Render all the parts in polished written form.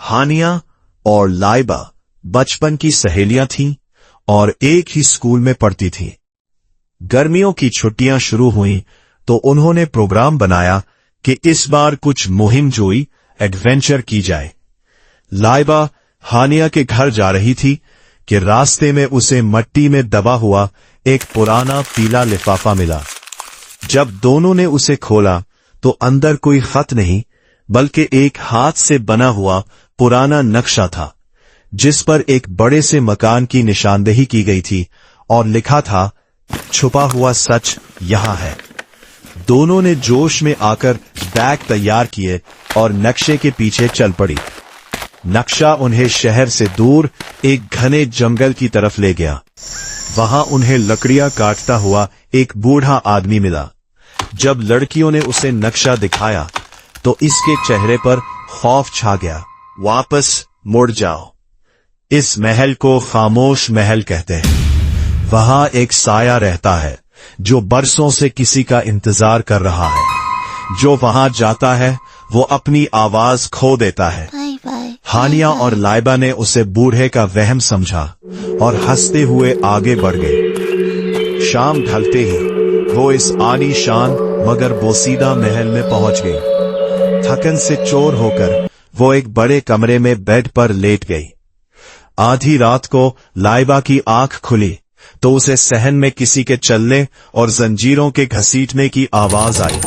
हानिया और लाइबा बचपन की सहेलियां थीं और एक ही स्कूल में पढ़ती थीं। गर्मियों की छुट्टियां शुरू हुईं तो उन्होंने प्रोग्राम बनाया कि इस बार कुछ मुहिमजोई एडवेंचर की जाए। लाइबा हानिया के घर जा रही थी कि रास्ते में उसे मिट्टी में दबा हुआ एक पुराना पीला लिफाफा मिला। जब दोनों ने उसे खोला तो अंदर कोई खत नहीं बल्कि एक हाथ से बना हुआ पुराना नक्शा था, जिस पर एक बड़े से मकान की निशानदेही की गई थी और लिखा था, छुपा हुआ सच यहां है। दोनों ने जोश में आकर बैग तैयार किए और नक्शे के पीछे चल पड़ी। नक्शा उन्हें शहर से दूर एक घने जंगल की तरफ ले गया। वहां उन्हें लकड़ियां काटता हुआ एक बूढ़ा आदमी मिला। जब लड़कियों ने उसे नक्शा दिखाया तो इसके चेहरे पर खौफ छा गया। वापस मुड़ जाओ। इस महल को खामोश महल कहते हैं। वहां एक साया रहता है जो बरसों से किसी का इंतजार कर रहा है। जो वहां जाता है वो अपनी आवाज खो देता है। हानिया और लाइबा ने उसे बूढ़े का वहम समझा और हंसते हुए आगे बढ़ गए। शाम ढलते ही वो इस आलीशान मगर बोसीदा महल में पहुंच गई। थकन से चोर होकर वो एक बड़े कमरे में बेड पर लेट गई। आधी रात को लाइबा की आंख खुली तो उसे सहन में किसी के चलने और जंजीरों के घसीटने की आवाज आई।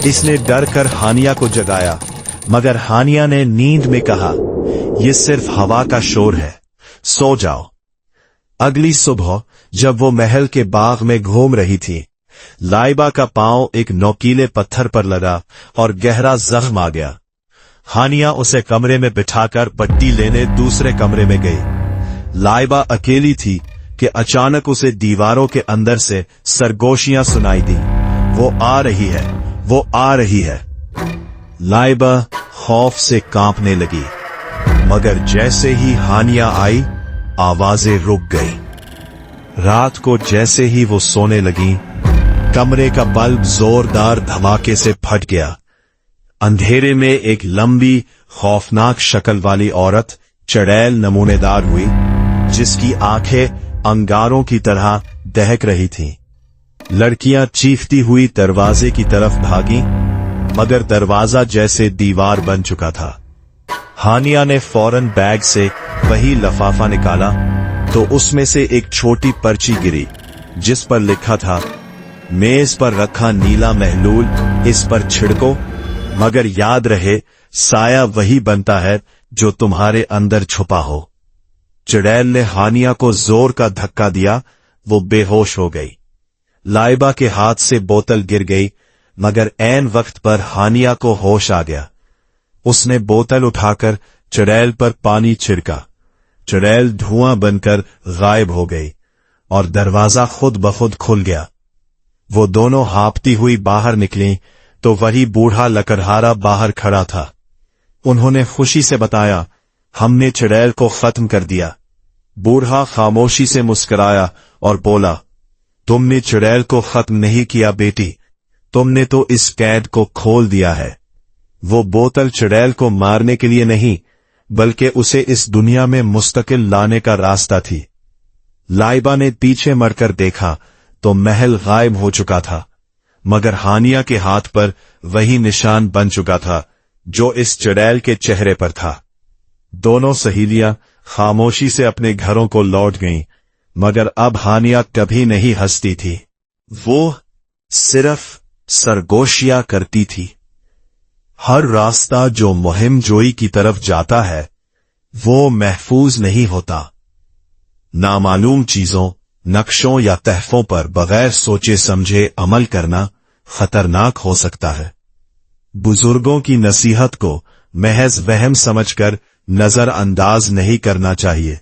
इसने डर कर हानिया को जगाया, मगर हानिया ने नींद में कहा, ये सिर्फ हवा का शोर है, सो जाओ। अगली सुबह जब वो महल के बाग में घूम रही थी, लाइबा का पांव एक नोकीले पत्थर पर लगा और गहरा जख्म आ गया। हानिया उसे कमरे में बिठाकर पट्टी लेने दूसरे कमरे में गई। लाइबा अकेली थी कि अचानक उसे दीवारों के अंदर से सरगोशियां सुनाई दी। वो आ रही है, वो आ रही है। लाइबा खौफ से कांपने लगी, मगर जैसे ही हानिया आई, आवाजें रुक गई। रात को जैसे ही वो सोने लगी, कमरे का बल्ब जोरदार धमाके से फट गया। अंधेरे में एक लंबी खौफनाक शक्ल वाली औरत चड़ैल नमूनेदार हुई, जिसकी आंखें अंगारों की तरह दहक रही थीं। लड़कियां चीखती हुई दरवाजे की तरफ भागी, मगर दरवाजा जैसे दीवार बन चुका था। हानिया ने फौरन बैग से वही लिफाफा निकाला तो उसमें से एक छोटी पर्ची गिरी, जिस पर लिखा था, मेज पर रखा नीला महलूल, इस पर छिड़को, मगर याद रहे साया वही बनता है जो तुम्हारे अंदर छुपा हो। चुड़ैल ने हानिया को जोर का धक्का दिया, वो बेहोश हो गई। लाइबा के हाथ से बोतल गिर गई, मगर ऐन वक्त पर हानिया को होश आ गया। उसने बोतल उठाकर चुड़ैल पर पानी छिड़का। चुड़ैल धुआं बनकर गायब हो गई और दरवाजा खुद बखुद खुल गया। वो दोनों हाँफती हुई बाहर निकली तो वही बूढ़ा लकड़हारा बाहर खड़ा था। उन्होंने खुशी से बताया, हमने चुड़ैल को खत्म कर दिया। बूढ़ा खामोशी से मुस्कुराया और बोला, तुमने चुड़ैल को खत्म नहीं किया बेटी, तुमने तो इस कैद को खोल दिया है। वो बोतल चुड़ैल को मारने के लिए नहीं, बल्कि उसे इस दुनिया में मुस्तकिल लाने का रास्ता थी। लाइबा ने पीछे मड़कर देखा तो महल गायब हो चुका था, मगर हानिया के हाथ पर वही निशान बन चुका था जो इस चुड़ैल के चेहरे पर था। दोनों सहेलियां खामोशी से अपने घरों को लौट गईं, मगर अब हानिया कभी नहीं हंसती थी। वो सिर्फ सरगोशियां करती थी। हर रास्ता जो मुहिमजोई की तरफ जाता है, वो महफूज नहीं होता। नामालूम चीजों, नक्शों या तहफों पर बगैर सोचे समझे अमल करना खतरनाक हो सकता है। बुजुर्गों की नसीहत को महज वहम समझकर नजरअंदाज नहीं करना चाहिए।